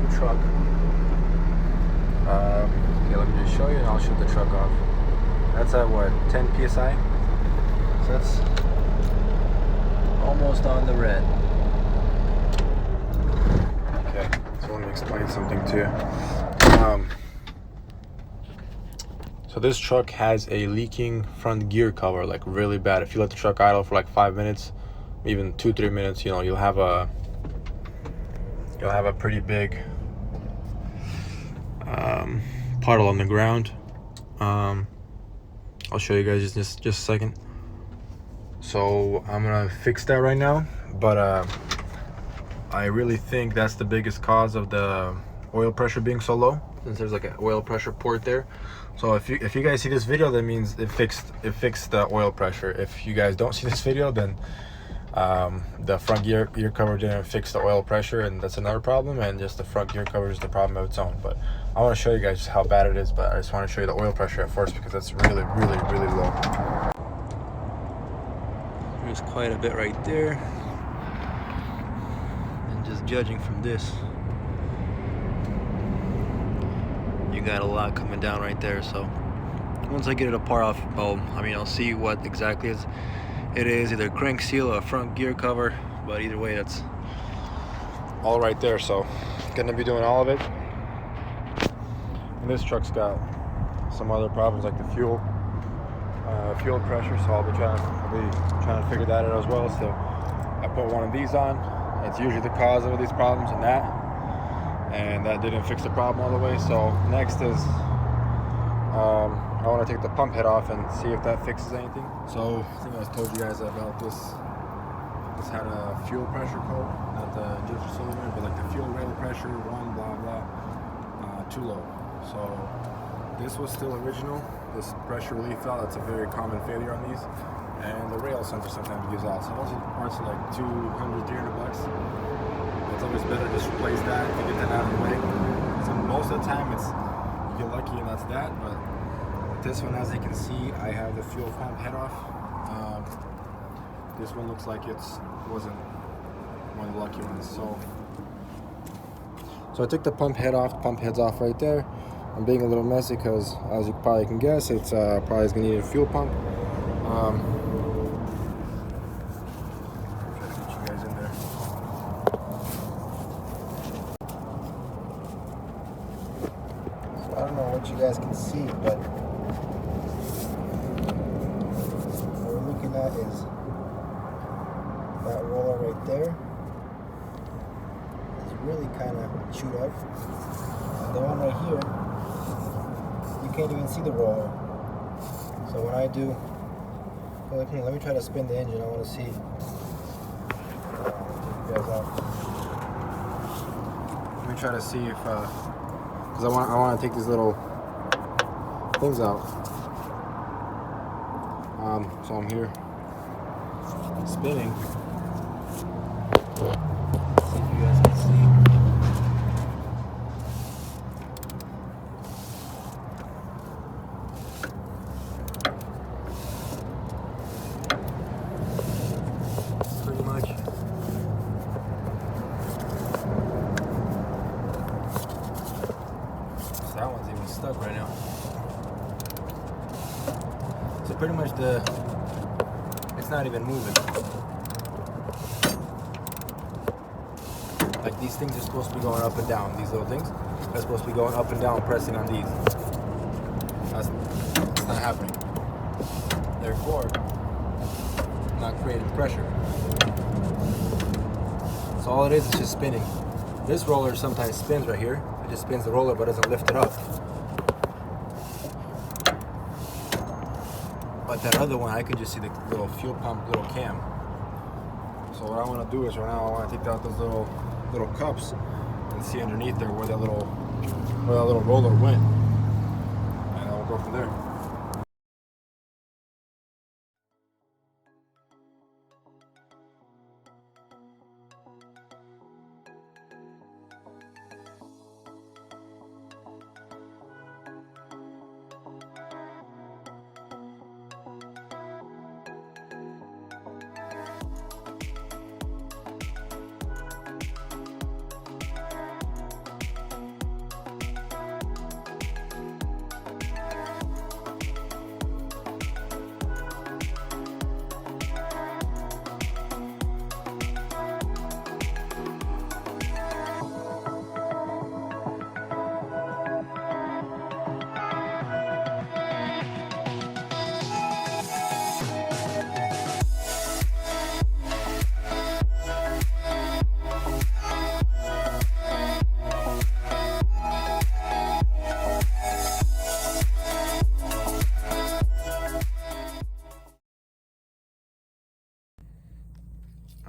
the truck. Okay, let me just show you and I'll shut the truck off. That's at what, 10 psi? So that's almost on the red. Okay, so let me explain something to you. So this truck has a leaking front gear cover, like really bad. If you let the truck idle for like 5 minutes, even 2-3 minutes, you know, you'll have a pretty big puddle on the ground. I'll show you guys just a second. So I'm gonna fix that right now, but I really think that's the biggest cause of the oil pressure being so low, since there's like an oil pressure port there. So if you guys see this video, that means it fixed the oil pressure. If you guys don't see this video, then the front gear cover didn't fix the oil pressure, and that's another problem, and just the front gear cover is the problem of its own. But I want to show you guys just how bad it is, but I just want to show you the oil pressure at first because that's really low. There's quite a bit right there, and just judging from this, you got a lot coming down right there. So once I get it apart off, I'll see what exactly it is, either crank seal or a front gear cover, but either way, that's all right there. So gonna be doing all of it. And this truck's got some other problems like the fuel pressure, so I'll be trying to figure that out as well. So I put one of these on. It's usually the cause of these problems, and that didn't fix the problem all the way. So next is I want to take the pump head off and see if that fixes anything. So I think I told you guys about this. This had a fuel pressure code, not the injection cylinder, but like the fuel rail pressure, too low. So this was still original. This pressure relief valve, that's a very common failure on these. And the rail sensor sometimes gives out. So those parts are like $200, $300. It's always better to just replace that to get that out of the way. So most of the time you get lucky and that's that. But this one, as you can see, I have the fuel pump head off. This one looks like it wasn't one of the lucky ones. So I took the pump head off. The pump head's off right there. I'm being a little messy because, as you probably can guess, it's probably going to need a fuel pump. Try to get you guys in there. So I don't know what you guys can see, but what we're looking at is that roller right there. It's really kind of chewed up. And the one right here, you can't even see the roller. So when I do, let me try to spin the engine. I want to see. Take you guys out. Let me try to see if, because I want to take these little things out. So I'm here spinning. See if you guys can see. Pretty much. So that one's even stuck right now. So pretty much it's not even moving. Like these things are supposed to be going up and down. These little things are supposed to be going up and down, pressing on these. That's not happening. Therefore, not creating pressure. So all it is just spinning. This roller sometimes spins right here. It just spins the roller but doesn't lift it up. But that other one, I can just see the little fuel pump, little cam. So what I want to do is right now, I want to take out those little cups and see underneath there where that little roller went, and I'll go from there.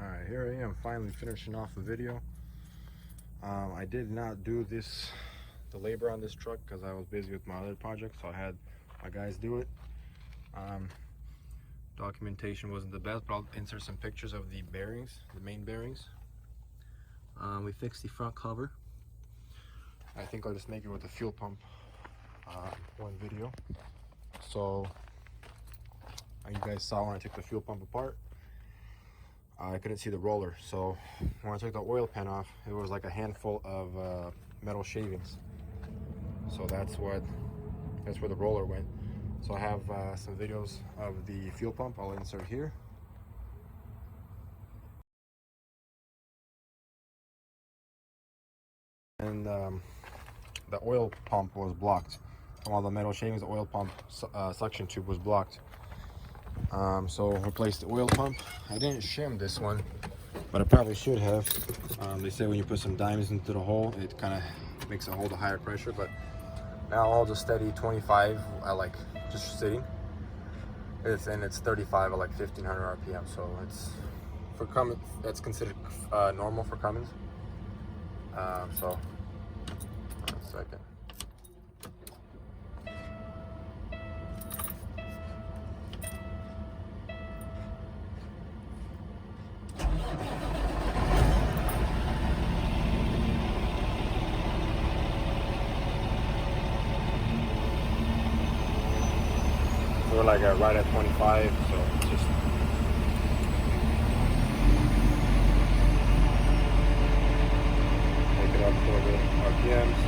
Alright, here I am finally finishing off the video. I did not do the labor on this truck because I was busy with my other project, so I had my guys do it. Documentation wasn't the best, but I'll insert some pictures of the bearings, the main bearings. We fixed the front cover. I think I'll just make it with the fuel pump one video. So you guys saw when I took the fuel pump apart, I couldn't see the roller, so when I took the oil pan off, it was like a handful of metal shavings. So that's where the roller went. So I have some videos of the fuel pump I'll insert here. And the oil pump was blocked. From all the metal shavings, the oil pump suction tube was blocked. So replaced the oil pump. I didn't shim this one, but I probably should have. They say when you put some diamonds into the hole, it kind of makes it hold a higher pressure, but now I'll just steady 25 at like just sitting. It's 35 at like 1500 RPM, so it's for Cummins, that's considered normal for Cummins. So 1 second. We're like right at 25, so it's just take it up for the RPMs,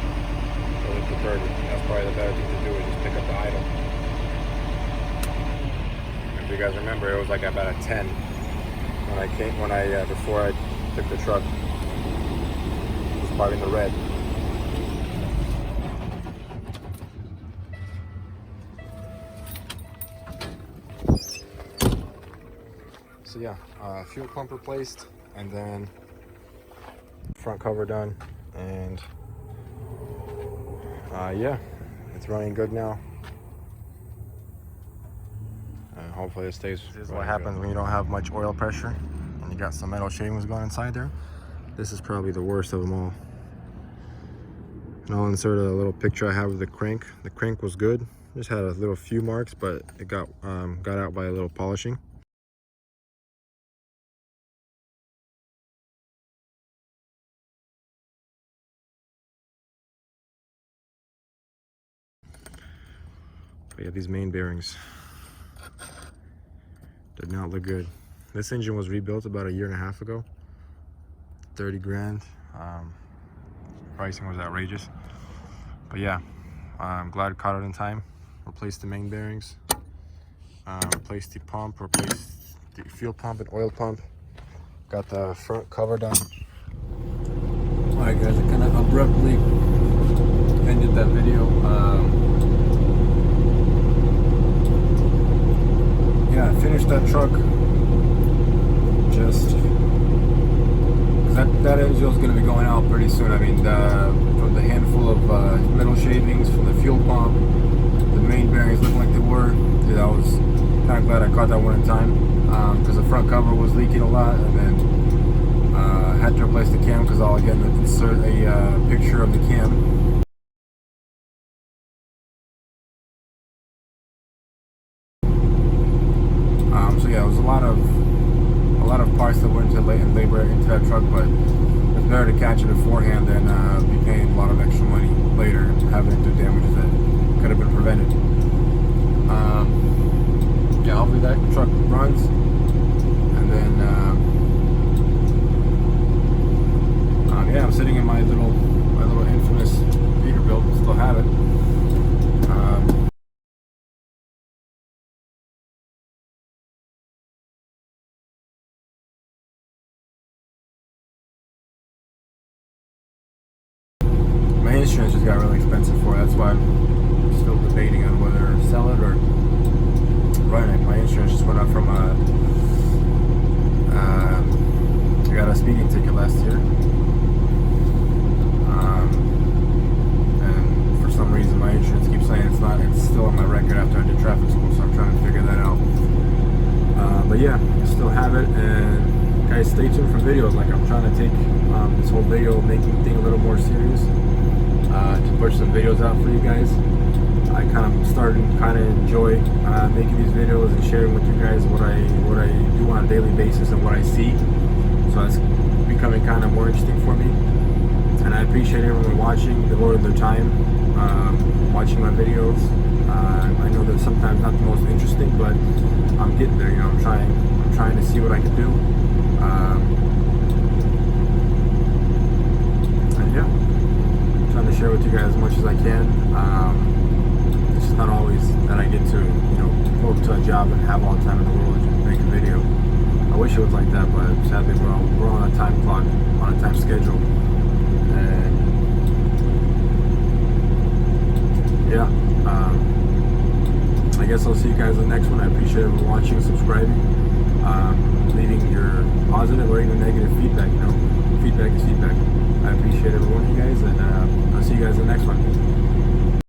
go to 30. That's probably the better thing to do, is just pick up the idle. If you guys remember, it was like about a 10 before I took the truck. It was probably in the red. So yeah, fuel pump replaced, and then front cover done, and yeah, it's running good now. And hopefully it stays. This is what happens when you don't have much oil pressure and you got some metal shavings going inside there. This is probably the worst of them all. And I'll insert a little picture I have of the crank. The crank was good, just had a little few marks, but it got out by a little polishing. But yeah, these main bearings did not look good. This engine was rebuilt about 1.5 years ago. 30 grand. Pricing was outrageous. But yeah, I'm glad I caught it in time. Replaced the main bearings. Replaced the pump, replaced the fuel pump and oil pump. Got the front cover done. Alright guys, I kind of abruptly ended that video. Yeah, I finished that truck. Just that engine is going to be going out pretty soon. I mean, from the handful of metal shavings from the fuel pump, the main bearings looking like they were. Dude, I was kind of glad I caught that one in time, because the front cover was leaking a lot, and then I had to replace the cam, because I'll again insert a picture of the cam. So yeah, it was a lot of parts that went into labor into that truck, but it's better to catch it beforehand than be paying a lot of extra money later and having to do damages that could have been prevented. Yeah, hopefully that truck runs, and then yeah, I'm sitting in my little infamous Peterbilt, still have it. My insurance just got really expensive for it. That's why I'm still debating on whether to sell it or run it. My insurance just went up from I got a speeding ticket last year, and for some reason my insurance keeps saying it's still on my record after I did traffic school, so I'm trying to figure that out. But yeah, I still have it, and guys, stay tuned for videos. Like, I'm trying to take this whole video making thing a little more serious, to push some videos out for you guys. I started to enjoy making these videos and sharing with you guys what I do on a daily basis and what I see. So it's becoming kind of more interesting for me, and I appreciate everyone watching, devoting their time watching my videos. I know that sometimes not the most interesting, but I'm getting there. You know, I'm trying to see what I can do. And yeah, I'm trying to share with you guys as much as I can. It's just not always that I get to, you know, go up to a job and have all the time in the world to make a video. I wish it was like that, but sadly we're on a time clock, on a time schedule, and yeah. I guess I'll see you guys in the next one. I appreciate everyone watching and subscribing, leaving your positive or even negative feedback. You know, feedback is feedback. I appreciate every one of you guys, and I'll see you guys in the next one.